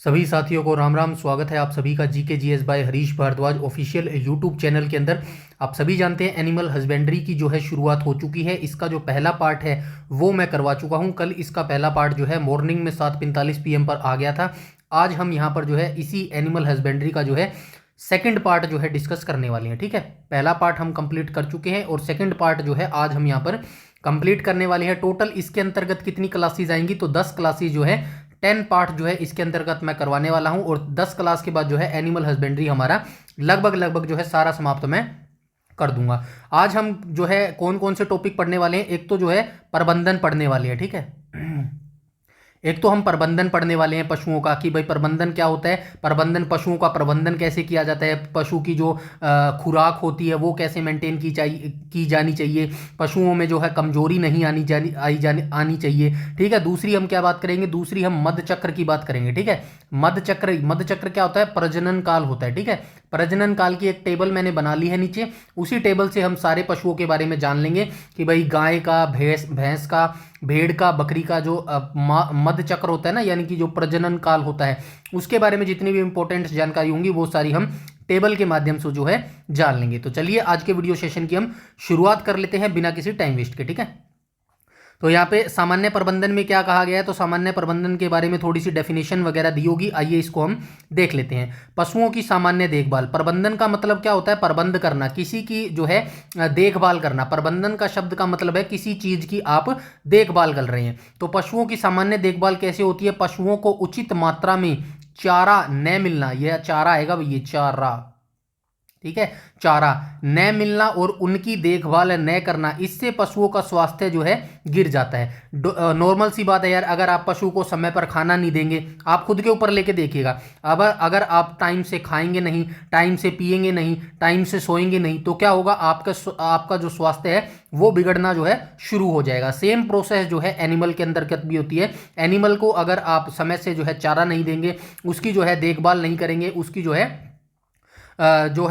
सभी साथियों को राम राम। स्वागत है आप सभी का GK GS by Harish Bhardwaj official YouTube channel के अंदर। आप सभी जानते हैं एनिमल हस्बेंड्री की जो है शुरुआत हो चुकी है। इसका जो पहला पार्ट है वो मैं करवा चुका हूं। कल इसका पहला पार्ट जो है मॉर्निंग में 7:45 PM पर आ गया था। आज हम यहाँ पर जो है इसी एनिमल हस्बेंड्री का जो है सेकंड पार्ट जो है डिस्कस करने वाले हैं। ठीक है, पहला पार्ट हम कंप्लीट कर चुके हैं और सेकंड पार्ट जो है आज हम यहाँ पर कंप्लीट करने वाले हैं। टोटल इसके अंतर्गत कितनी क्लासेज आएंगी, तो 10 क्लासेज जो है 10 पार्ट जो है इसके अंतर्गत मैं करवाने वाला हूं। और 10 क्लास के बाद जो है एनिमल हस्बेंड्री हमारा लगभग जो है सारा समाप्त मैं कर दूंगा। आज हम जो है कौन कौन से टॉपिक पढ़ने वाले हैं, एक तो जो है प्रबंधन पढ़ने वाले हैं। ठीक है, एक तो हम प्रबंधन पढ़ने वाले हैं पशुओं का कि भाई प्रबंधन क्या होता है, प्रबंधन पशुओं का प्रबंधन कैसे किया जाता है, पशु की जो खुराक होती है वो कैसे मेंटेन की जानी चाहिए, पशुओं में जो है कमजोरी नहीं आनी चाहिए। ठीक है, दूसरी हम क्या बात करेंगे, दूसरी हम मध चक्र की बात करेंगे। ठीक है, मध चक्र क्या होता है, प्रजनन काल होता है। ठीक है, प्रजनन काल की एक टेबल मैंने बना ली है नीचे, उसी टेबल से हम सारे पशुओं के बारे में जान लेंगे कि भाई गाय का, भैंस का, भेड़ का, बकरी का जो मध चक्र होता है ना, यानी कि जो प्रजनन काल होता है, उसके बारे में जितनी भी इंपॉर्टेंट जानकारी होंगी वो सारी हम टेबल के माध्यम से जो है जान लेंगे। तो चलिए आज के वीडियो सेशन की हम शुरुआत कर लेते हैं बिना किसी टाइम वेस्ट के। ठीक है, तो यहाँ पे सामान्य प्रबंधन में क्या कहा गया है, तो सामान्य प्रबंधन के बारे में थोड़ी सी डेफिनेशन वगैरह दी होगी, आइए इसको हम देख लेते हैं। पशुओं की सामान्य देखभाल, प्रबंधन का मतलब क्या होता है, प्रबंध करना, किसी की जो है देखभाल करना। प्रबंधन का शब्द का मतलब है किसी चीज की आप देखभाल कर रहे हैं। तो पशुओं की सामान्य देखभाल कैसे होती है, पशुओं को उचित मात्रा में चारा न मिलना, यह चारा आएगा ये चारा, ठीक है, चारा न मिलना और उनकी देखभाल न करना, इससे पशुओं का स्वास्थ्य जो है गिर जाता है। नॉर्मल सी बात है यार, अगर आप पशु को समय पर खाना नहीं देंगे, आप खुद के ऊपर लेके देखिएगा, अब अगर आप टाइम से खाएंगे नहीं, टाइम से पिएंगे नहीं, टाइम से सोएंगे नहीं, तो क्या होगा, आपका जो स्वास्थ्य है वो बिगड़ना जो है शुरू हो जाएगा। सेम प्रोसेस जो है एनिमल के अंतर्गत भी होती है। एनिमल को अगर आप समय से जो है चारा नहीं देंगे, उसकी जो है देखभाल नहीं करेंगे, उसकी जो है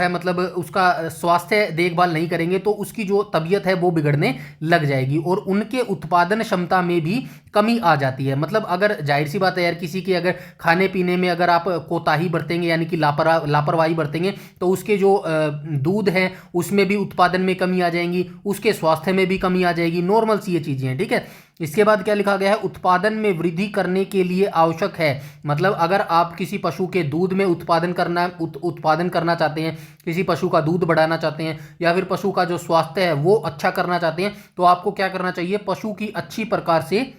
मतलब उसका स्वास्थ्य देखभाल नहीं करेंगे, तो उसकी जो तबीयत है वो बिगड़ने लग जाएगी और उनके उत्पादन क्षमता में भी कमी आ जाती है। मतलब अगर जाहिर सी बात है यार, किसी की अगर खाने पीने में अगर आप कोताही बरतेंगे यानी कि लापरवाही बरतेंगे, तो उसके जो दूध है उसमें भी उत्पादन में कमी आ जाएगी, उसके स्वास्थ्य में भी कमी आ जाएगी। नॉर्मल सी ये चीज़ें हैं। ठीक है, इसके बाद क्या लिखा गया है, उत्पादन में वृद्धि करने के लिए आवश्यक है, मतलब अगर आप किसी पशु के दूध में उत्पादन करना चाहते हैं, किसी पशु का दूध बढ़ाना चाहते हैं या फिर पशु का जो स्वास्थ्य है वो अच्छा करना चाहते हैं, तो आपको क्या करना चाहिए, पशु की अच्छी प्रकार से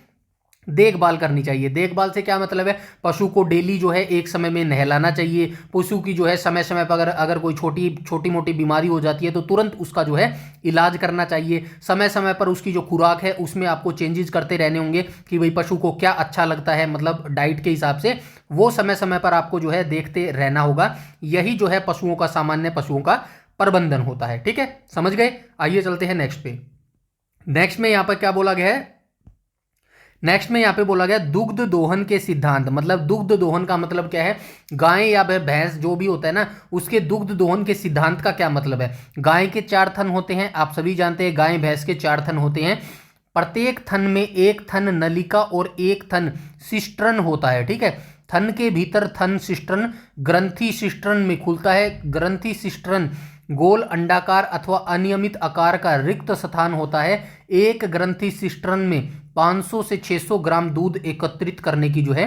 देखभाल करनी चाहिए। देखभाल से क्या मतलब है, पशु को डेली जो है एक समय में नहलाना चाहिए, पशु की जो है समय समय पर अगर कोई छोटी मोटी बीमारी हो जाती है तो तुरंत उसका जो है इलाज करना चाहिए। समय समय पर उसकी जो खुराक है उसमें आपको चेंजेस करते रहने होंगे कि भाई पशु को क्या अच्छा लगता है, मतलब डाइट के हिसाब से वो समय समय पर आपको जो है देखते रहना होगा। यही जो है पशुओं का प्रबंधन होता है। ठीक है, समझ गए। आइए चलते हैं नेक्स्ट पे। नेक्स्ट में यहाँ पर क्या बोला गया है, नेक्स्ट में यहाँ पे बोला गया दुग्ध दोहन के सिद्धांत। मतलब दुग्ध दोहन का मतलब क्या है, गाय या भैंस जो भी होता है ना, उसके दुग्ध दोहन के सिद्धांत का क्या मतलब है। गाय के 4 थन होते हैं, आप सभी जानते हैं गाय भैंस के 4 थन होते हैं। प्रत्येक थन में एक थन नलिका और एक थन सिस्टर्न होता है। ठीक है, थन के भीतर थन सिस्टर्न ग्रंथि सिस्टर्न में खुलता है। ग्रंथि सिस्टर्न गोल अंडाकार अथवा अनियमित आकार का रिक्त स्थान होता है। एक ग्रंथि सिस्टर्न में 500 से 600 ग्राम दूध एकत्रित करने की जो है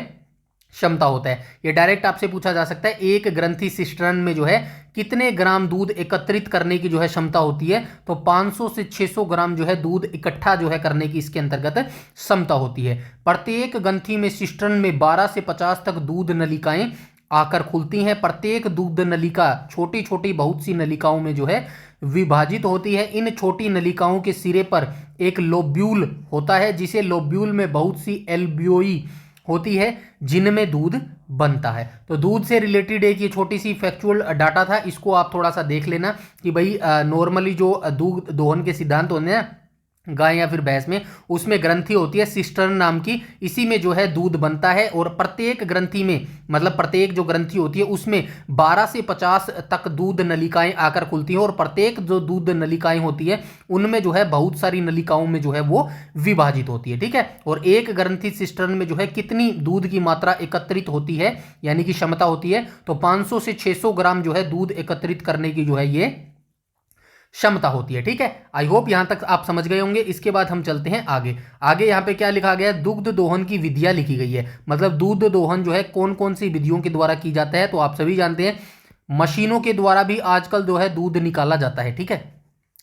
क्षमता होता है। ये डायरेक्ट आपसे पूछा जा सकता है, एक ग्रंथि सिस्टर्न में जो है कितने ग्राम दूध एकत्रित करने की जो है क्षमता होती है, तो 500 से 600 ग्राम जो है दूध इकट्ठा जो है करने की इसके अंतर्गत क्षमता होती है। प्रत्येक ग्रंथि में सिस्टर्न में 12 से 50 तक दूध नलिकाएं आकर खुलती हैं। प्रत्येक दूध नलिका छोटी छोटी बहुत सी नलिकाओं में जो है विभाजित होती है। इन छोटी नलिकाओं के सिरे पर एक लोब्यूल होता है, जिसे लोब्यूल में बहुत सी एल्बियोई होती है जिनमें दूध बनता है। तो दूध से रिलेटेड एक ये छोटी सी फैक्चुअल डाटा था, इसको आप थोड़ा सा देख लेना कि भाई नॉर्मली जो दूध दोहन के सिद्धांत होते हैं गाय या फिर भैंस में, उसमें ग्रंथि होती है सिस्टर्न नाम की, इसी में जो है दूध बनता है। और प्रत्येक ग्रंथि में, मतलब प्रत्येक जो ग्रंथि होती है उसमें 12 से 50 तक दूध नलिकाएं आकर खुलती हैं, और प्रत्येक जो दूध नलिकाएं होती है उनमें जो है बहुत सारी नलिकाओं में जो है वो विभाजित होती है, ठीक है। और एक ग्रंथि सिस्टर्न में जो है कितनी दूध की मात्रा एकत्रित होती है, यानी कि क्षमता होती है, तो 500 से 600 ग्राम जो है दूध एकत्रित करने की जो है ये क्षमता होती है, ठीक है। आई होप यहां तक आप समझ गए होंगे। इसके बाद हम चलते हैं आगे। आगे यहां पे क्या लिखा गया है, दुग्ध दोहन की विधियां लिखी गई है, मतलब दूध दोहन जो है कौन कौन सी विधियों के द्वारा की जाता है। तो आप सभी जानते हैं मशीनों के द्वारा भी आजकल जो है दूध निकाला जाता है, ठीक है।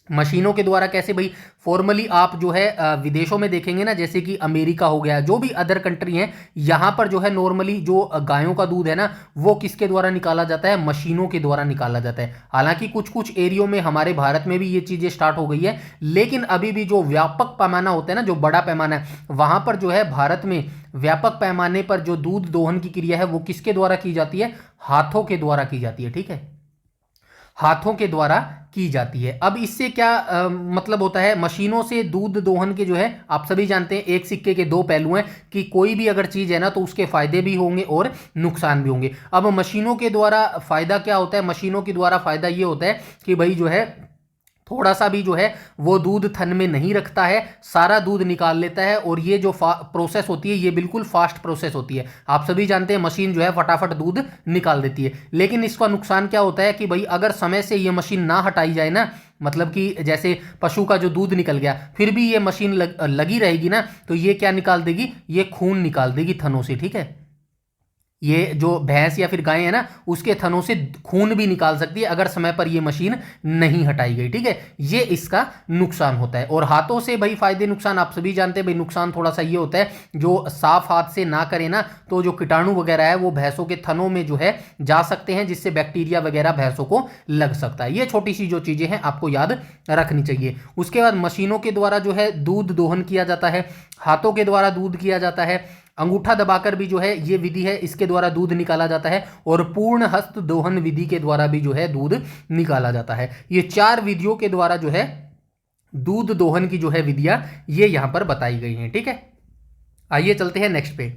मशीनों के द्वारा कैसे भाई, फॉर्मली आप जो है विदेशों में देखेंगे ना, जैसे कि अमेरिका हो गया, जो भी अदर कंट्री हैं, यहां पर जो है नॉर्मली जो गायों का दूध है ना, वो किसके द्वारा निकाला जाता है, मशीनों के द्वारा निकाला जाता है। हालांकि कुछ कुछ एरियो में हमारे भारत में भी ये चीजें स्टार्ट हो गई है, लेकिन अभी भी जो व्यापक पैमाना होता है ना, जो बड़ा पैमाना है, वहां पर जो है भारत में व्यापक पैमाने पर जो दूध दोहन की क्रिया है वो किसके द्वारा की जाती है, हाथों के द्वारा की जाती है, ठीक है, हाथों के द्वारा की जाती है। अब इससे क्या मतलब होता है, मशीनों से दूध दोहन के जो है आप सभी जानते हैं एक सिक्के के दो पहलू हैं, कि कोई भी अगर चीज़ है ना तो उसके फायदे भी होंगे और नुकसान भी होंगे। अब मशीनों के द्वारा फायदा क्या होता है, मशीनों के द्वारा फायदा ये होता है कि भाई जो है थोड़ा सा भी जो है वो दूध थन में नहीं रखता है, सारा दूध निकाल लेता है। और ये जो प्रोसेस होती है ये बिल्कुल फास्ट प्रोसेस होती है। आप सभी जानते हैं मशीन जो है फटाफट दूध निकाल देती है। लेकिन इसका नुकसान क्या होता है कि भाई अगर समय से ये मशीन ना हटाई जाए ना, मतलब कि जैसे पशु का जो दूध निकल गया फिर भी ये मशीन लगी रहेगी ना, तो ये क्या निकाल देगी, ये खून निकाल देगी थनों से, ठीक है। ये जो भैंस या फिर गाय है ना, उसके थनों से खून भी निकाल सकती है अगर समय पर ये मशीन नहीं हटाई गई, ठीक है। ये इसका नुकसान होता है। और हाथों से भाई फायदे नुकसान आप सभी जानते हैं। भाई नुकसान थोड़ा सा ये होता है, जो साफ हाथ से ना करें ना तो जो कीटाणु वगैरह है वो भैंसों के थनों में जो है जा सकते हैं, जिससे बैक्टीरिया वगैरह भैंसों को लग सकता है। ये छोटी सी जो चीजें हैं आपको याद रखनी चाहिए। उसके बाद मशीनों के द्वारा जो है दूध दोहन किया जाता है, हाथों के द्वारा दूध किया जाता है, अंगूठा दबाकर भी जो है ये विधि है, इसके द्वारा दूध निकाला जाता है, और पूर्ण हस्त दोहन विधि के द्वारा भी जो है दूध निकाला जाता है। ये चार विधियों के द्वारा जो है दूध दोहन की जो है विधियां ये यहां पर बताई गई हैं, ठीक है। आइए चलते हैं नेक्स्ट पे।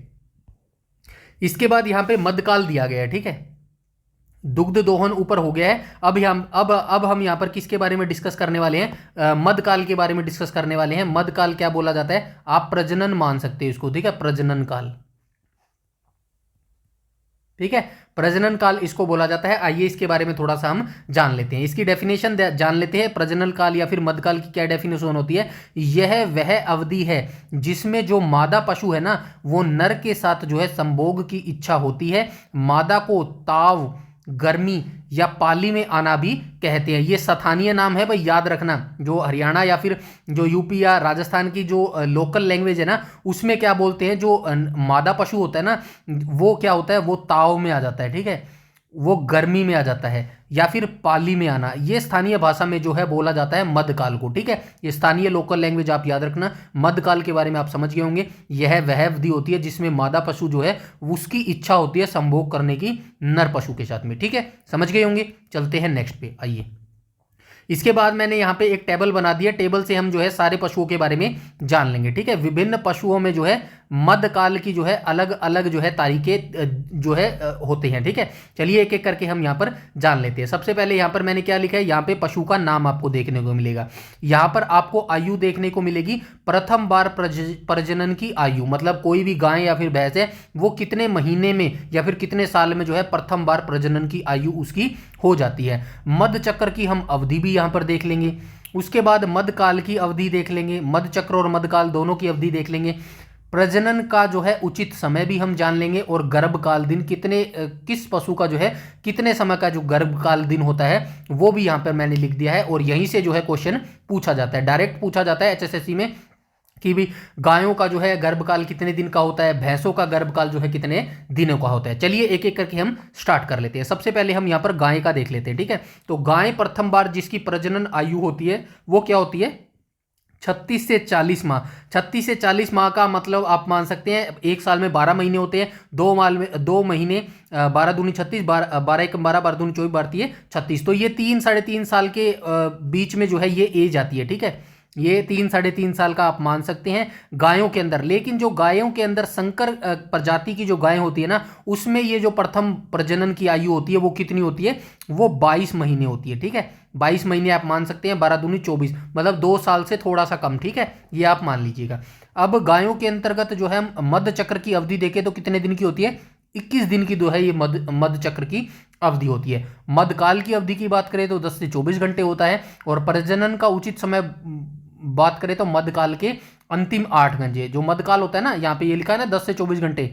इसके बाद यहां पे मध्यकाल दिया गया है, ठीक है। दुग्ध दोहन ऊपर हो गया है। अब हम यहां पर किसके बारे में डिस्कस करने वाले हैं, मध्यकाल के बारे में डिस्कस करने वाले हैं। मध्यकाल क्या बोला जाता है, आप प्रजनन मान सकते हैं इसको, ठीक है, प्रजनन काल, ठीक है, प्रजनन काल इसको बोला जाता है। आइए इसके बारे में थोड़ा सा हम जान लेते हैं, इसकी डेफिनेशन जान लेते हैं। प्रजनन काल या फिर मध्यकाल की क्या डेफिनेशन होती है, यह वह अवधि है जिसमें जो मादा पशु है ना वो नर के साथ जो है संभोग की इच्छा होती है। मादा को ताव, गर्मी या पाली में आना भी कहते हैं। ये स्थानीय नाम है भाई, याद रखना। जो हरियाणा या फिर जो यूपी या राजस्थान की जो लोकल लैंग्वेज है ना, उसमें क्या बोलते हैं, जो मादा पशु होता है ना वो क्या होता है, वो ताव में आ जाता है, ठीक है, वो गर्मी में आ जाता है, या फिर पाली में आना। ये स्थानीय भाषा में जो है बोला जाता है मध्यकाल को, ठीक है। ये स्थानीय लोकल लैंग्वेज आप याद रखना। मध्यकाल के बारे में आप समझ गए होंगे। यह वह अवधि होती है जिसमें मादा पशु जो है उसकी इच्छा होती है संभोग करने की नर पशु के साथ में, ठीक है, समझ गए होंगे। चलते हैं नेक्स्ट पे। आइए इसके बाद मैंने यहाँ पे एक टेबल बना दिया, टेबल से हम जो है सारे पशुओं के बारे में जान लेंगे, ठीक है। विभिन्न पशुओं में जो है मध्यकाल की जो है अलग अलग जो है तारीखें जो है होते हैं, ठीक है। चलिए एक एक करके हम यहाँ पर जान लेते हैं। सबसे पहले यहाँ पर मैंने क्या लिखा है, यहाँ पे पशु का नाम आपको देखने को मिलेगा। यहाँ पर आपको आयु देखने को मिलेगी, प्रथम बार प्रजनन की आयु, मतलब कोई भी गाय या फिर भैंस है वो कितने महीने में या फिर कितने साल में जो है प्रथम बार प्रजनन की आयु उसकी हो जाती है। मध्य चक्र की हम अवधि भी यहाँ पर देख लेंगे। उसके बाद मध्यकाल की अवधि देख लेंगे, मध्य चक्र और मध्यकाल दोनों की अवधि देख लेंगे। प्रजनन का जो है उचित समय भी हम जान लेंगे, और गर्भकाल दिन कितने किस पशु का जो है कितने समय का जो गर्भकाल दिन होता है वो भी यहाँ पर मैंने लिख दिया है। और यहीं से जो है क्वेश्चन पूछा जाता है, डायरेक्ट पूछा जाता है एचएसएससी में कि भी गायों का जो है गर्भकाल कितने दिन का होता है, भैंसों का गर्भकाल जो है कितने दिनों का होता है। चलिए एक एक करके हम स्टार्ट कर लेते हैं। सबसे पहले हम यहाँ पर गाय का देख लेते हैं, ठीक है। तो गाय प्रथम बार जिसकी प्रजनन आयु होती है वो क्या होती है, 36 से 40 माह। 36 से 40 माह का मतलब आप मान सकते हैं एक साल में 12 महीने होते हैं, 2 महीने 12 दूनी 36, 12 एक 12, 12 दूनी 24, 12 36। तो ये 3 साढ़े 3 साल के बीच में जो है ये एज आती है, ठीक है। ये 3-3.5 साल का आप मान सकते हैं गायों के अंदर। लेकिन जो गायों के अंदर संकर प्रजाति की जो गाय होती है ना, उसमें ये जो प्रथम प्रजनन की आयु होती है वो कितनी होती है, वो 22 महीने होती है। ठीक है, 22 महीने आप मान सकते हैं, 12 दूनी 24, मतलब 2 साल से थोड़ा सा कम। ठीक है, ये आप मान लीजिएगा। अब गायों के अंतर्गत जो है मध्य चक्र की अवधि देखें तो कितने दिन की होती है, 21 दिन की जो है ये मध्य चक्र की अवधि होती है। मध्यकाल की अवधि की बात करें तो 10 से 24 घंटे होता है। और प्रजनन का उचित समय बात करें तो मध्यकाल के अंतिम 8 घंटे, जो मध्यकाल होता है ना, यहाँ पे ये लिखा है ना 10 से 24 घंटे,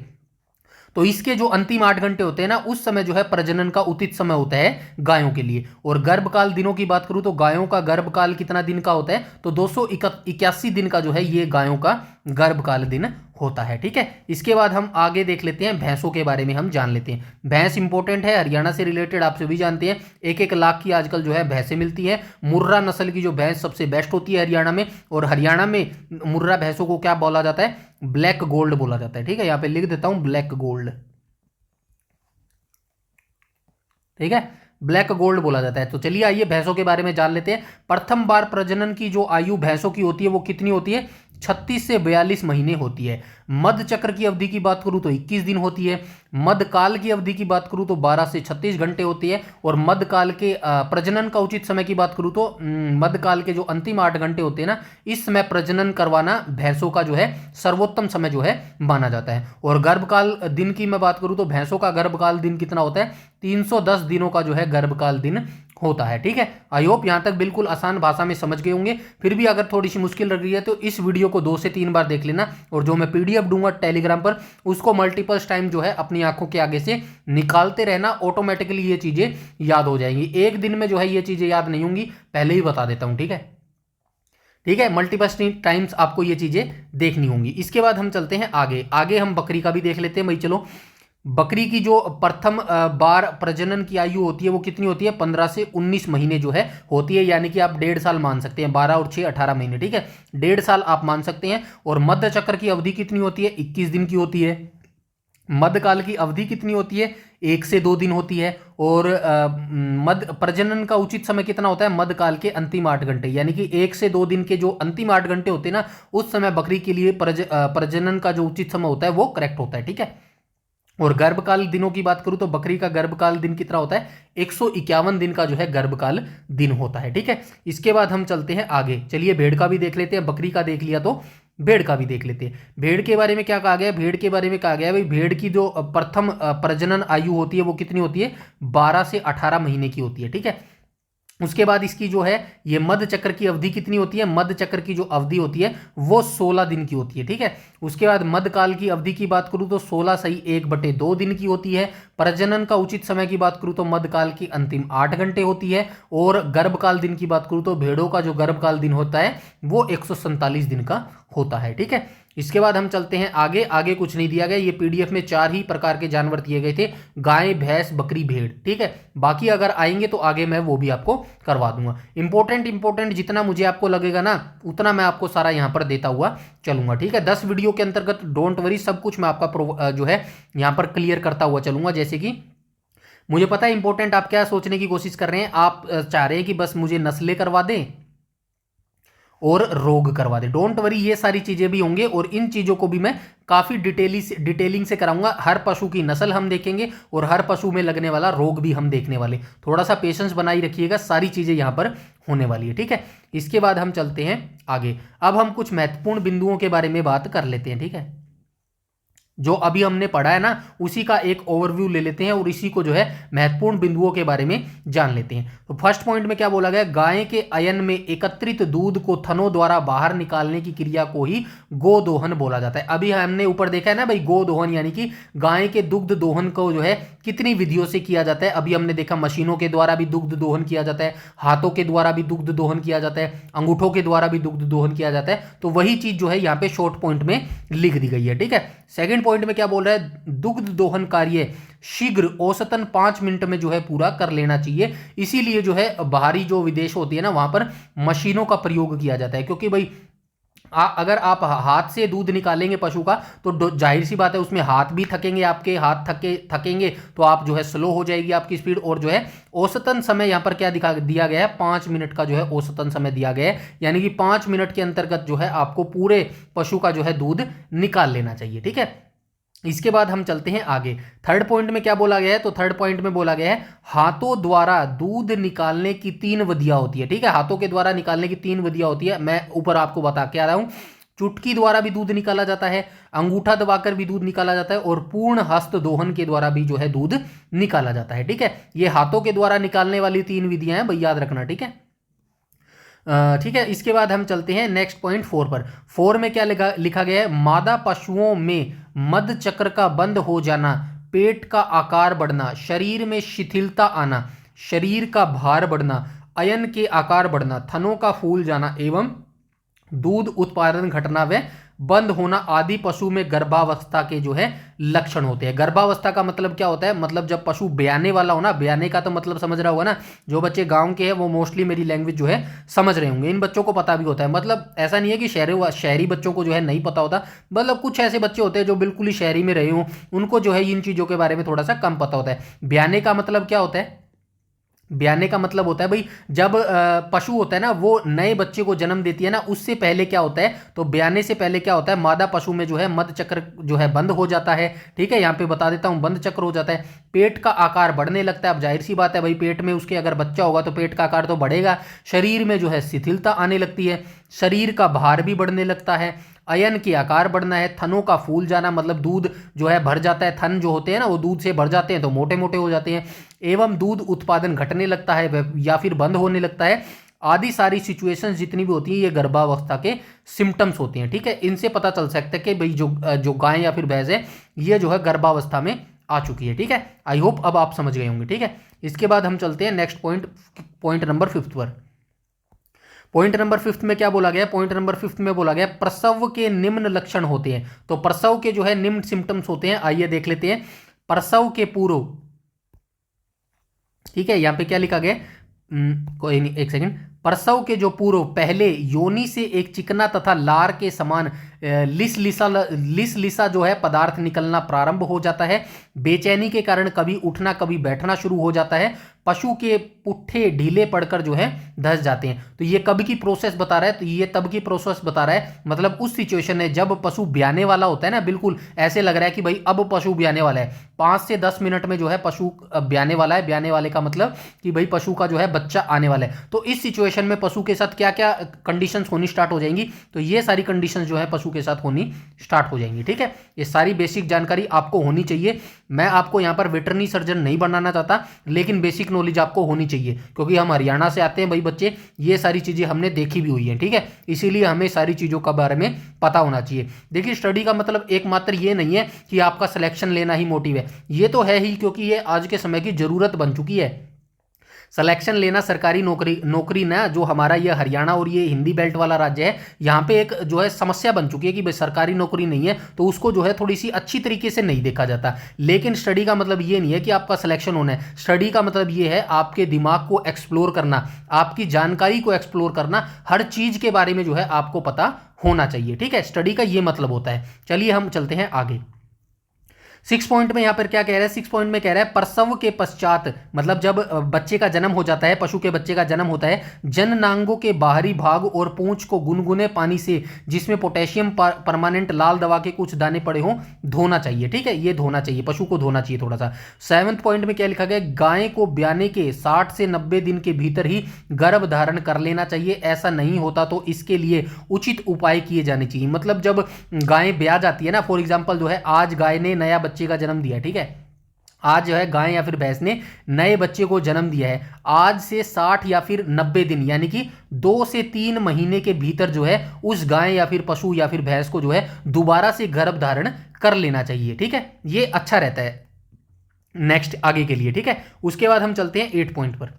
तो इसके जो अंतिम 8 घंटे होते हैं ना, उस समय जो है प्रजनन का उचित समय होता है गायों के लिए। और गर्भकाल दिनों की बात करूं तो गायों का गर्भकाल कितना दिन का होता है, तो 281 दिन का जो है ये गायों का गर्भकाल दिन होता है। ठीक है, इसके बाद हम आगे देख लेते हैं, भैंसों के बारे में हम जान लेते हैं। भैंस इंपॉर्टेंट है, हरियाणा से रिलेटेड आप सभी जानते हैं, 1-1 लाख की आजकल जो है भैंसें मिलती हैं। मुर्रा नस्ल की जो भैंस सबसे बेस्ट होती है हरियाणा में, और हरियाणा में मुर्रा भैंसों को क्या बोला जाता है, ब्लैक गोल्ड बोला जाता है। ठीक है, यहाँ पे लिख देता हूं ब्लैक गोल्ड। ठीक है, ब्लैक गोल्ड बोला जाता है। तो चलिए आइए भैंसों के बारे में जान लेते हैं। प्रथम बार प्रजनन की जो आयु भैंसों की होती है वो कितनी होती है, 36 से 42 महीने होती है। मध्य चक्र की अवधि की बात करूं तो 21 दिन होती है। मध्यकाल की अवधि की बात करूं तो 12 से 36 घंटे होती है। और मध्यकाल के प्रजनन का उचित समय की बात करूं तो मध्यकाल के जो अंतिम 8 घंटे होते हैं ना, इस समय प्रजनन करवाना भैंसों का जो है सर्वोत्तम समय जो है माना जाता है। और गर्भकाल दिन की मैं बात करूं तो भैंसों का गर्भकाल दिन कितना होता है, 310 दिनों का जो है गर्भकाल दिन होता है। ठीक है, आई होप यहां तक बिल्कुल आसान भाषा में समझ गए होंगे। फिर भी अगर थोड़ी सी मुश्किल लग रही है तो इस वीडियो को 2 से 3 बार देख लेना, और जो मैं पीडीएफ दूंगा टेलीग्राम पर उसको मल्टीपल टाइम जो है अपनी आंखों के आगे से निकालते रहना, ऑटोमेटिकली ये चीजें याद हो जाएंगी। एक दिन में जो है ये चीजें याद नहीं होंगी, पहले ही बता देता हूं। ठीक है, ठीक है, मल्टीपल टाइम्स आपको ये चीजें देखनी होंगी। इसके बाद हम चलते हैं आगे। आगे हम बकरी का भी देख लेते हैं भाई। चलो, बकरी की जो प्रथम बार प्रजनन की आयु होती है वो कितनी होती है, 15 से 19 महीने जो है होती है, यानी कि आप 1.5 साल मान सकते हैं। 12 और 6 18 महीने। ठीक है, 1.5 साल आप मान सकते हैं। और मध्य चक्र की अवधि कितनी होती है, 21 दिन की होती है। मध्यकाल की अवधि कितनी होती है, 1 से 2 दिन होती है। और मध्य प्रजनन का उचित समय कितना होता है, मध्यकाल के अंतिम 8 घंटे, यानी कि 1 से 2 दिन के जो अंतिम 8 घंटे होते हैं ना, उस समय बकरी के लिए प्रजनन का जो उचित समय होता है वो करेक्ट होता है। ठीक है, और गर्भकाल दिनों की बात करूं तो बकरी का गर्भकाल दिन कितना होता है, 151 दिन का जो है गर्भकाल दिन होता है। ठीक है, इसके बाद हम चलते हैं आगे। चलिए भेड़ का भी देख लेते हैं, बकरी का देख लिया तो भेड़ का भी देख लेते हैं। भेड़ के बारे में क्या कहा गया है, भेड़ के बारे में कहा गया है भाई, भेड़ की जो प्रथम प्रजनन आयु होती है वो कितनी होती है, 12 से 18 महीने की होती है। ठीक है, उसके बाद इसकी जो है ये मध्य चक्र की अवधि कितनी होती है, मध्य चक्र की जो अवधि होती है वो 16 दिन की होती है। ठीक है, उसके बाद मध्यकाल की अवधि की बात करूं तो 16 सही 1/2 दिन की होती है। प्रजनन का उचित समय की बात करूं तो मध्यकाल की अंतिम 8 घंटे होती है। और गर्भकाल दिन की बात करूं तो भेड़ों का जो गर्भकाल दिन होता है वो 147 दिन का होता है। ठीक है, इसके बाद हम चलते हैं आगे। आगे कुछ नहीं दिया गया, ये पीडीएफ में 4 ही प्रकार के जानवर दिए गए थे, गाय भैंस बकरी भेड़। ठीक है, बाकी अगर आएंगे तो आगे मैं वो भी आपको करवा दूंगा। इंपॉर्टेंट जितना मुझे आपको लगेगा ना, उतना मैं आपको सारा यहाँ पर देता हुआ चलूंगा। ठीक है, 10 वीडियो के अंतर्गत डोंट वरी, सब कुछ मैं आपका जो है यहाँ पर क्लियर करता हुआ चलूंगा। जैसे कि मुझे पता है इंपॉर्टेंट आप क्या सोचने की कोशिश कर रहे हैं, आप चाह रहे हैं कि बस मुझे नस्लें करवा दें और रोग करवा दे। डोंट वरी, ये सारी चीजें भी होंगे, और इन चीजों को भी मैं काफी डिटेलिंग से कराऊंगा। हर पशु की नस्ल हम देखेंगे और हर पशु में लगने वाला रोग भी हम देखने वाले। थोड़ा सा पेशेंस बनाई रखिएगा, सारी चीजें यहां पर होने वाली है। ठीक है, इसके बाद हम चलते हैं आगे। अब हम कुछ महत्वपूर्ण बिंदुओं के बारे में बात कर लेते हैं। ठीक है, जो अभी हमने पढ़ा है ना, उसी का एक ओवरव्यू ले लेते हैं और इसी को जो है महत्वपूर्ण बिंदुओं के बारे में जान लेते हैं। तो फर्स्ट पॉइंट में क्या बोला गया, गाय के अयन में एकत्रित दूध को थनों द्वारा बाहर निकालने की क्रिया को ही गोदोहन बोला जाता है। अभी हमने ऊपर देखा है ना भाई, गोदोहन यानी कि गाय के दुग्ध दोहन को जो है कितनी विधियों से किया जाता है। अभी हमने देखा मशीनों के द्वारा भी दुग्ध दोहन किया जाता है, हाथों के द्वारा भी दुग्ध दोहन किया जाता है, अंगूठों के द्वारा भी दुग्ध दोहन किया जाता है। तो वही चीज जो है यहाँ पे शॉर्ट पॉइंट में लिख दी गई है। ठीक है, सेकंड पॉइंट में क्या बोल रहा है, दुग्ध दोहन कार्य शीघ्र औसतन 5 मिनट में जो है पूरा कर लेना चाहिए। इसीलिए जो है बाहरी जो विदेश होती है ना, वहां पर मशीनों का प्रयोग किया जाता है, क्योंकि भाई अगर आप हाथ से दूध निकालेंगे पशु का तो जाहिर सी बात है उसमें हाथ भी थकेंगे, आपके हाथ थकेंगे तो आप जो है स्लो हो जाएगी आपकी स्पीड। और जो है औसतन समय यहाँ पर क्या दिया गया है, 5 मिनट का जो है औसतन समय दिया गया है, यानी कि 5 मिनट के अंतर्गत जो है आपको पूरे पशु का जो है दूध निकाल लेना चाहिए। ठीक है, इसके बाद हम चलते हैं आगे। थर्ड पॉइंट में क्या बोला गया है, तो थर्ड पॉइंट में बोला गया है हाथों द्वारा दूध निकालने की 3 विधियां होती है। ठीक है, हाथों के द्वारा निकालने की 3 विधियां होती है, मैं ऊपर आपको बता के आ रहा हूं। चुटकी द्वारा भी दूध निकाला जाता है, अंगूठा दबाकर भी दूध निकाला जाता है, और पूर्ण हस्त दोहन के द्वारा भी जो है दूध निकाला जाता है। ठीक है, ये हाथों के द्वारा निकालने वाली 3 विधियां हैं भाई, याद रखना। ठीक है, ठीक है, इसके बाद हम चलते हैं नेक्स्ट पॉइंट 4 पर। 4 में क्या लिखा गया है, मादा पशुओं में मद चक्र का बंद हो जाना, पेट का आकार बढ़ना, शरीर में शिथिलता आना, शरीर का भार बढ़ना, अयन के आकार बढ़ना, थनों का फूल जाना एवं दूध उत्पादन घटना व बंद होना आदि पशु में गर्भावस्था के जो है लक्षण होते हैं। गर्भावस्था का मतलब क्या होता है, मतलब जब पशु ब्याने वाला हो ना, ब्याने का तो मतलब समझ रहा होगा ना, जो बच्चे गांव के हैं वो मोस्टली मेरी लैंग्वेज जो है समझ रहे होंगे, इन बच्चों को पता भी होता है। मतलब ऐसा नहीं है कि शहरी बच्चों को जो है नहीं पता होता, मतलब कुछ ऐसे बच्चे होते हैं जो बिल्कुल ही शहरी में रहे हों, उनको जो है इन चीज़ों के बारे में थोड़ा सा कम पता होता है। ब्याने का मतलब क्या होता है, ब्याने का मतलब होता है भाई जब पशु होता है ना वो नए बच्चे को जन्म देती है ना, उससे पहले क्या होता है, तो ब्याने से पहले क्या होता है, मादा पशु में जो है मद चक्र जो है बंद हो जाता है। ठीक है, यहाँ पे बता देता हूँ, बंद चक्र हो जाता है, पेट का आकार बढ़ने लगता है। अब जाहिर सी बात है भाई, पेट में उसके अगर बच्चा होगा तो पेट का आकार तो बढ़ेगा, शरीर में जो है शिथिलता आने लगती है, शरीर का भार भी बढ़ने लगता है, अयन के आकार बढ़ना है, थनों का फूल जाना, मतलब दूध जो है भर जाता है, थन जो होते हैं ना वो दूध से भर जाते हैं तो मोटे मोटे हो जाते हैं, एवं दूध उत्पादन घटने लगता है या फिर बंद होने लगता है, आदि सारी सिचुएशंस जितनी भी होती हैं ये गर्भावस्था के सिम्टम्स होती हैं। ठीक है, इनसे पता चल सकता है कि भाई जो गाय या फिर भैंस है ये जो है गर्भावस्था में आ चुकी है। ठीक है, आई होप अब आप समझ गए होंगे। ठीक है, इसके बाद हम चलते हैं नेक्स्ट पॉइंट नंबर 5 पर। पॉइंट नंबर 5 में क्या बोला गया, पॉइंट नंबर 5 में बोला गया प्रसव के निम्न लक्षण होते हैं। तो प्रसव के जो है निम्न सिम्टम्स होते हैं, आइए देख लेते हैं। प्रसव के पूर्व, ठीक है, यहां पे क्या लिखा गया, कोई नहीं, एक सेकंड। प्रसव के जो पूर्व पहले योनि से एक चिकना तथा लार के समान लिस लिसा जो है पदार्थ निकलना प्रारंभ हो जाता है। बेचैनी के कारण कभी उठना कभी बैठना शुरू हो जाता है। पशु के पुट्ठे ढीले पड़कर जो है धस जाते हैं। तो ये कब की प्रोसेस बता रहा है, तो ये तब की प्रोसेस बता रहा है, मतलब उस सिचुएशन है जब पशु ब्याने वाला होता है ना, बिल्कुल ऐसे लग रहा है कि भाई अब पशु ब्याने वाला है, 5 से 10 मिनट में जो है पशु ब्याने वाला है। ब्याने वाले का मतलब कि भाई पशु का जो है बच्चा आने वाला है। तो इस सिचुएशन में पशु के साथ क्या क्या कंडीशंस होनी स्टार्ट हो जाएंगी, तो ये सारी कंडीशंस जो है पशु के साथ होनी स्टार्ट हो जाएंगी। ठीक है, ये सारी बेसिक जानकारी आपको होनी चाहिए। मैं आपको यहाँ पर वेटरनरी सर्जन नहीं बनाना चाहता, लेकिन बेसिक नॉलेज आपको होनी चाहिए, क्योंकि हम हरियाणा से आते हैं भाई बच्चे, ये सारी चीज़ें हमने देखी भी हुई हैं। ठीक है, इसीलिए हमें सारी चीज़ों के बारे में पता होना चाहिए। देखिए, स्टडी का मतलब एकमात्र ये नहीं है कि आपका सिलेक्शन लेना ही मोटिव है, ये तो है ही, क्योंकि ये आज के समय की ज़रूरत बन चुकी है। सिलेक्शन लेना सरकारी नौकरी ना, जो हमारा ये हरियाणा और ये हिंदी बेल्ट वाला राज्य है, यहाँ पे एक जो है समस्या बन चुकी है कि भाई सरकारी नौकरी नहीं है तो उसको जो है थोड़ी सी अच्छी तरीके से नहीं देखा जाता। लेकिन स्टडी का मतलब ये नहीं है कि आपका सिलेक्शन होना है, स्टडी का मतलब ये है आपके दिमाग को एक्सप्लोर करना, आपकी जानकारी को एक्सप्लोर करना, हर चीज़ के बारे में जो है आपको पता होना चाहिए। ठीक है, स्टडी का ये मतलब होता है। चलिए हम चलते हैं आगे। 6 पॉइंट में यहाँ पर क्या कह रहा है, 6 पॉइंट में कह रहा है प्रसव के पश्चात, मतलब जब बच्चे का जन्म हो जाता है, पशु के बच्चे का जन्म होता है, जननांगों के बाहरी भाग और पूंछ को गुनगुने पानी से जिसमें पोटेशियम परमानेंट लाल दवा के कुछ दाने पड़े हों धोना चाहिए। ठीक है, ये धोना चाहिए, पशु को धोना चाहिए थोड़ा सा। 7 पॉइंट में क्या लिखा गया, गाय को ब्याने के 60 से 90 दिन के भीतर ही गर्भ धारण कर लेना चाहिए, ऐसा नहीं होता तो इसके लिए उचित उपाय किए जाने चाहिए। मतलब जब गाय ब्याह जाती है ना, फॉर एग्जाम्पल जो है आज गाय ने नया बच्चे का जन्म दिया, ठीक है, आज जो है गाय या फिर भैंस ने नए बच्चे को जन्म दिया है, आज से 60 या फिर 90 दिन यानी कि 2 से 3 महीने के भीतर जो है उस गाय या फिर पशु या फिर भैंस को जो है दोबारा से गर्भ धारण कर लेना चाहिए। ठीक है, ये अच्छा रहता है नेक्स्ट आगे के लिए। ठीक है, उसके बाद हम चलते हैं 8 पॉइंट पर।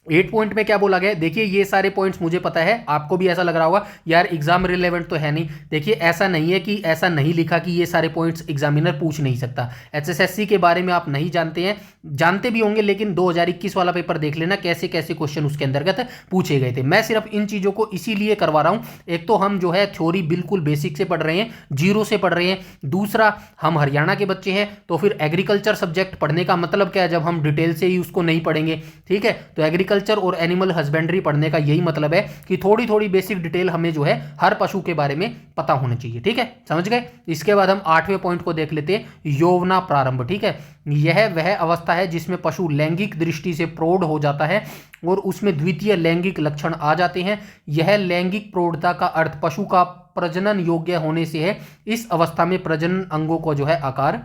8 पॉइंट में क्या बोला गया, देखिए ये सारे पॉइंट्स मुझे पता है, आपको भी ऐसा लग रहा होगा यार एग्जाम रिलेवेंट तो है नहीं। देखिए ऐसा नहीं है कि ऐसा नहीं लिखा कि ये सारे पॉइंट्स एग्जामिनर पूछ नहीं सकता। एचएसएससी के बारे में आप नहीं जानते हैं, जानते भी होंगे, लेकिन 2021 वाला पेपर देख लेना कैसे कैसे क्वेश्चन उसके अंतर्गत पूछे गए थे। मैं सिर्फ इन चीज़ों को इसीलिए करवा रहा हूँ, एक तो हम जो है थ्योरी बिल्कुल बेसिक से पढ़ रहे हैं, जीरो से पढ़ रहे हैं, दूसरा हम हरियाणा के बच्चे हैं तो फिर एग्रीकल्चर सब्जेक्ट पढ़ने का मतलब क्या है जब हम डिटेल से ही उसको नहीं पढ़ेंगे। ठीक है, तो एग्रीकल्चर और एनिमल हस्बेंड्री पढ़ने का यही मतलब है कि थोड़ी थोड़ी बेसिक डिटेल हमें जो है हर पशु के बारे में पता होना चाहिए। ठीक है, समझ गए। इसके बाद हम 8वें पॉइंट को देख लेते हैं, यौवना प्रारंभ। ठीक है, यह वह अवस्था है जिसमें पशु लैंगिक दृष्टि से प्रौढ़ हो जाता है और उसमें द्वितीय लैंगिक लक्षण आ जाते हैं। यह लैंगिक प्रौढ़ता का अर्थ पशु का प्रजनन योग्य होने से है। इस अवस्था में प्रजनन अंगों को जो है आकार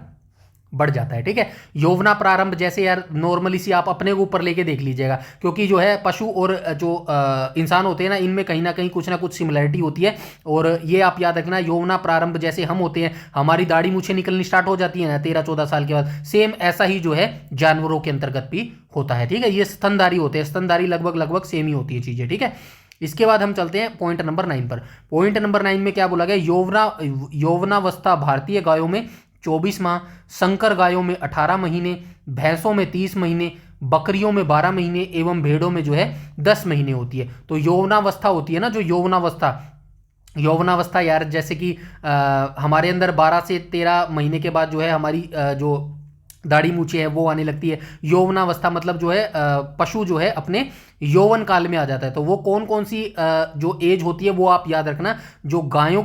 बढ़ जाता है। ठीक है, यौवना प्रारंभ जैसे यार नॉर्मली सी आप अपने ऊपर लेके देख लीजिएगा, क्योंकि जो है पशु और जो इंसान होते हैं ना, इनमें कहीं ना कुछ सिमिलरिटी होती है। और ये आप याद रखना, यौवना प्रारंभ जैसे हम होते हैं, हमारी दाढ़ी मूछें निकलनी स्टार्ट हो जाती है ना 13-14 साल के बाद, सेम ऐसा ही जो है जानवरों के अंतर्गत भी होता है। ठीक है, ये स्तनधारी होते हैं, स्तनधारी लगभग सेम ही होती है चीजें। ठीक है, इसके बाद हम चलते हैं पॉइंट नंबर 9 पर। पॉइंट नंबर 9 में क्या बोला गया, यौवनावस्था भारतीय गायों में 24 माह, संकर गायों में 18 महीने, भैंसों में 30 महीने, बकरियों में 12 महीने एवं भेड़ों में जो है 10 महीने होती है। तो यौवनावस्था होती है ना, जो यौवनावस्था यार जैसे कि हमारे अंदर 12 से 13 महीने के बाद जो है हमारी जो दाढ़ी मूछें है वो आने लगती है। यौवनावस्था मतलब जो है पशु जो है अपने यौवन काल में आ जाता है। तो वो कौन कौन सी जो एज होती है वो आप याद रखना। जो गायों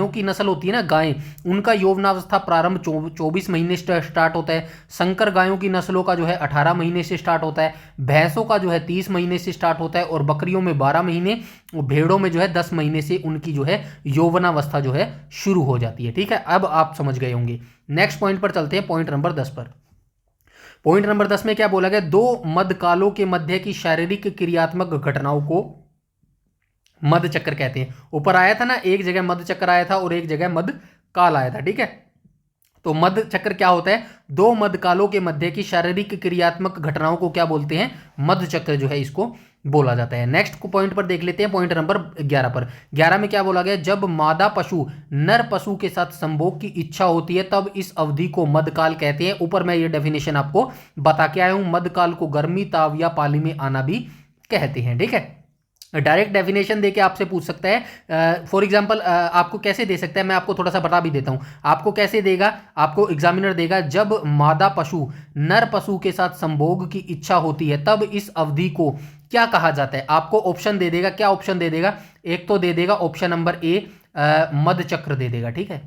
की नस्ल होती है ना, गायें, उनका यौवनावस्था प्रारंभ 24 महीने से स्टार्ट होता है। संकर गायों की नस्लों का जो है 18 महीने से स्टार्ट होता है। भैंसों का जो है 30 महीने से स्टार्ट होता है और बकरियों में 12 महीने और भेड़ों में जो है 10 महीने से उनकी जो है यौवनावस्था जो है शुरू हो जाती है। ठीक है, अब आप समझ गए होंगे। नेक्स्ट पॉइंट पर चलते हैं, पॉइंट नंबर 10 पर। पॉइंट नंबर 10 में क्या बोला गया, दो मध्यकालों के मध्य की शारीरिक क्रियात्मक घटनाओं को मध्य चक्र कहते हैं। ऊपर आया था ना, एक जगह मध्य चक्र आया था और एक जगह मध्य काल आया था। ठीक है, तो मध्य चक्र क्या होता है, दो मध्यकालों के मध्य की शारीरिक क्रियात्मक घटनाओं को क्या बोलते हैं, मध्य चक्र जो है इसको बोला जाता है। नेक्स्ट पॉइंट पर देख लेते हैं, पॉइंट नंबर 11 पर। 11 में क्या बोला गया, जब मादा पशु नर पशु के साथ संभोग की इच्छा होती है तब इस अवधि को मध्यकाल कहते हैं। ऊपर मैं ये डेफिनेशन आपको बता के आया हूं, मध्यकाल को गर्मी, ताव या पाली में आना भी कहते हैं। ठीक है, डायरेक्ट डेफिनेशन देके आपसे पूछ सकता है। फॉर एग्जांपल आपको कैसे दे सकता है, मैं आपको थोड़ा सा बता भी देता हूं। आपको कैसे देगा, आपको एग्जामिनर देगा, जब मादा पशु नर पशु के साथ संभोग की इच्छा होती है तब इस अवधि को क्या कहा जाता है। आपको ऑप्शन दे देगा, क्या ऑप्शन दे देगा, एक तो दे देगा ऑप्शन नंबर ए मध्य चक्र दे देगा। ठीक है,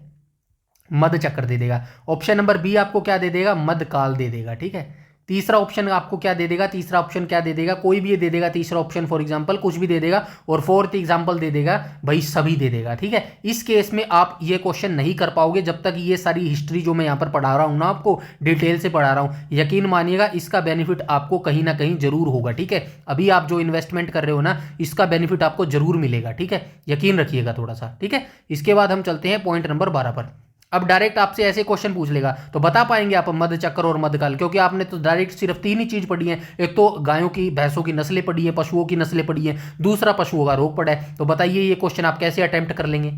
मध्य चक्र दे देगा। ऑप्शन नंबर बी आपको क्या दे देगा, मध्यकाल दे देगा। ठीक है, तीसरा ऑप्शन आपको क्या दे देगा, तीसरा ऑप्शन क्या दे देगा, कोई भी ये दे देगा तीसरा ऑप्शन, फॉर एग्जांपल कुछ भी दे देगा। और फोर्थ एग्जांपल दे देगा, भाई सभी दे देगा। ठीक है, इस केस में आप ये क्वेश्चन नहीं कर पाओगे जब तक ये सारी हिस्ट्री जो मैं यहाँ पर पढ़ा रहा हूँ ना, आपको डिटेल से पढ़ा रहा हूँ। यकीन मानिएगा इसका बेनिफिट आपको कहीं ना कहीं जरूर होगा। ठीक है, अभी आप जो इन्वेस्टमेंट कर रहे हो ना, इसका बेनिफिट आपको जरूर मिलेगा। ठीक है, यकीन रखिएगा थोड़ा सा। ठीक है, इसके बाद हम चलते हैं पॉइंट नंबर 12 पर। अब डायरेक्ट आपसे ऐसे क्वेश्चन पूछ लेगा तो बता पाएंगे आप मध्य चक्र और मध्यकाल, क्योंकि आपने तो डायरेक्ट सिर्फ 3 ही चीज पढ़ी है। एक तो गायों की भैंसों की नस्लें पढ़ी है, पशुओं की नस्लें पढ़ी है, दूसरा पशुओं का रोग पड़ा है। तो बताइए ये क्वेश्चन आप कैसे अटेम्प्ट कर लेंगे,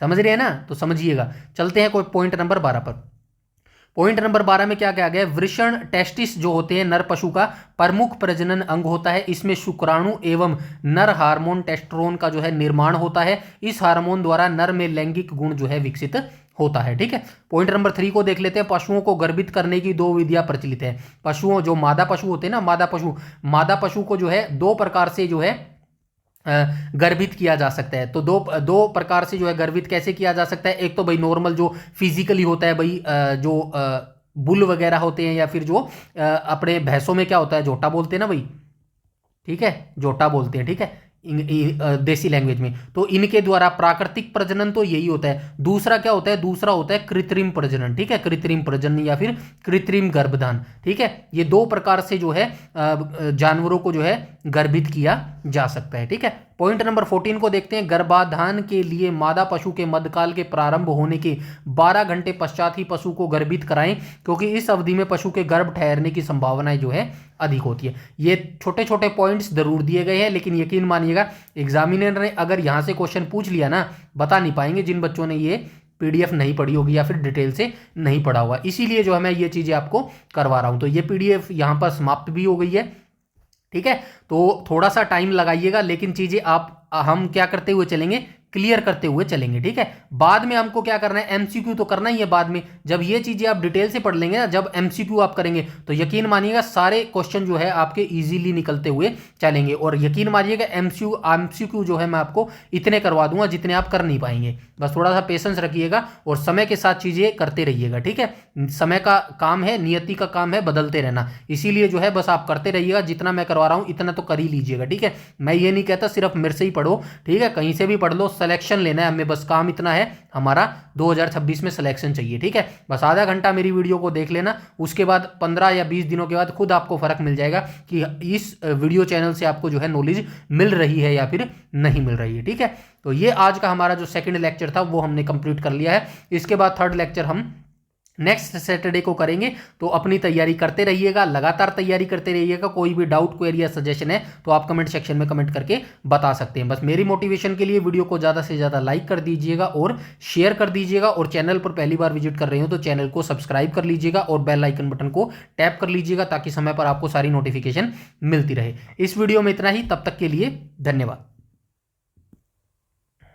समझ रहे हैं ना। तो समझिएगा, चलते हैं कोई पॉइंट नंबर 12 पर। पॉइंट नंबर 12 में क्या कहा गया, वृषण टेस्टिस जो होते हैं नर पशु का प्रमुख प्रजनन अंग होता है। इसमें शुक्राणु एवं नर हार्मोन टेस्टोस्टेरोन का जो है निर्माण होता है। इस हार्मोन द्वारा नर में लैंगिक गुण जो है विकसित होता है। ठीक है, पॉइंट नंबर 3 को देख लेते हैं। पशुओं को गर्भित करने की 2 विधियां प्रचलित है। पशुओं जो मादा पशु होते हैं ना, मादा पशु को जो है 2 प्रकार से जो है गर्भित किया जा सकता है। तो दो प्रकार से जो है गर्भित कैसे किया जा सकता है। एक तो भाई नॉर्मल जो फिजिकली होता है, भाई जो बुल वगैरह होते हैं, या फिर जो अपने भैंसों में क्या होता है, झोटा बोलते हैं ना भाई। ठीक है, झोटा बोलते हैं। ठीक है, देसी लैंग्वेज में। तो इनके द्वारा प्राकृतिक प्रजनन तो यही होता है। दूसरा क्या होता है, दूसरा होता है कृत्रिम प्रजनन। ठीक है, कृत्रिम प्रजनन या फिर कृत्रिम गर्भधान। ठीक है, ये 2 प्रकार से जो है जानवरों को जो है गर्भित किया जा सकता है। ठीक है, पॉइंट नंबर 14 को देखते हैं। गर्भाधान के लिए मादा पशु के मध्यकाल के प्रारंभ होने के 12 घंटे पश्चात ही पशु को गर्भित कराएं, क्योंकि इस अवधि में पशु के गर्भ ठहरने की संभावनाएं जो है अधिक होती है। ये छोटे छोटे पॉइंट्स जरूर दिए गए हैं, लेकिन यकीन मानिएगा एग्जामिनर ने अगर यहां से क्वेश्चन पूछ लिया ना, बता नहीं पाएंगे जिन बच्चों ने ये पीडीएफ नहीं पढ़ी होगी या फिर डिटेल से नहीं पढ़ा हुआ। इसीलिए जो है मैं ये चीजें आपको करवा रहा हूं। तो ये पीडीएफ यहां पर समाप्त भी हो गई है, ठीक है। तो थोड़ा सा टाइम लगाइएगा, लेकिन चीजें हम क्या करते हुए चलेंगे, क्लियर करते हुए चलेंगे, ठीक है। बाद में हमको क्या करना है, एमसीक्यू तो करना ही है बाद में। जब ये चीजें आप डिटेल से पढ़ लेंगे ना, जब एमसीक्यू आप करेंगे तो यकीन मानिएगा सारे क्वेश्चन जो है आपके इजीली निकलते हुए चलेंगे। और यकीन मानिएगा एमसीक्यू जो है मैं आपको इतने करवा दूंगा जितने आप कर नहीं पाएंगे। बस थोड़ा सा पेशेंस रखिएगा और समय के साथ चीजें करते रहिएगा, ठीक है। समय का काम है, नियति का काम है बदलते रहना, इसीलिए जो है बस आप करते रहिएगा। जितना मैं करवा रहा हूं इतना तो कर ही लीजिएगा, ठीक है। मैं ये नहीं कहता सिर्फ मेरे से ही पढ़ो, ठीक है, कहीं से भी पढ़ लो, सिलेक्शन लेना है हमें, बस काम इतना है हमारा 2026 में सिलेक्शन चाहिए, ठीक है। बस आधा घंटा मेरी वीडियो को देख लेना, उसके बाद 15 या 20 दिनों के बाद खुद आपको फर्क मिल जाएगा कि इस वीडियो चैनल से आपको जो है नॉलेज मिल रही है या फिर नहीं मिल रही है, ठीक है। तो ये आज का हमारा जो सेकंड लेक्चर था वो हमने कंप्लीट कर लिया है। इसके बाद थर्ड लेक्चर हम नेक्स्ट सैटरडे को करेंगे। तो अपनी तैयारी करते रहिएगा, लगातार तैयारी करते रहिएगा। कोई भी डाउट, क्वेरी या सजेशन है तो आप कमेंट सेक्शन में कमेंट करके बता सकते हैं। बस मेरी मोटिवेशन के लिए वीडियो को ज़्यादा से ज़्यादा लाइक कर दीजिएगा और शेयर कर दीजिएगा, और चैनल पर पहली बार विजिट कर रहे हो तो चैनल को सब्सक्राइब कर लीजिएगा और बेल आइकन बटन को टैप कर लीजिएगा, ताकि समय पर आपको सारी नोटिफिकेशन मिलती रहे। इस वीडियो में इतना ही, तब तक के लिए धन्यवाद।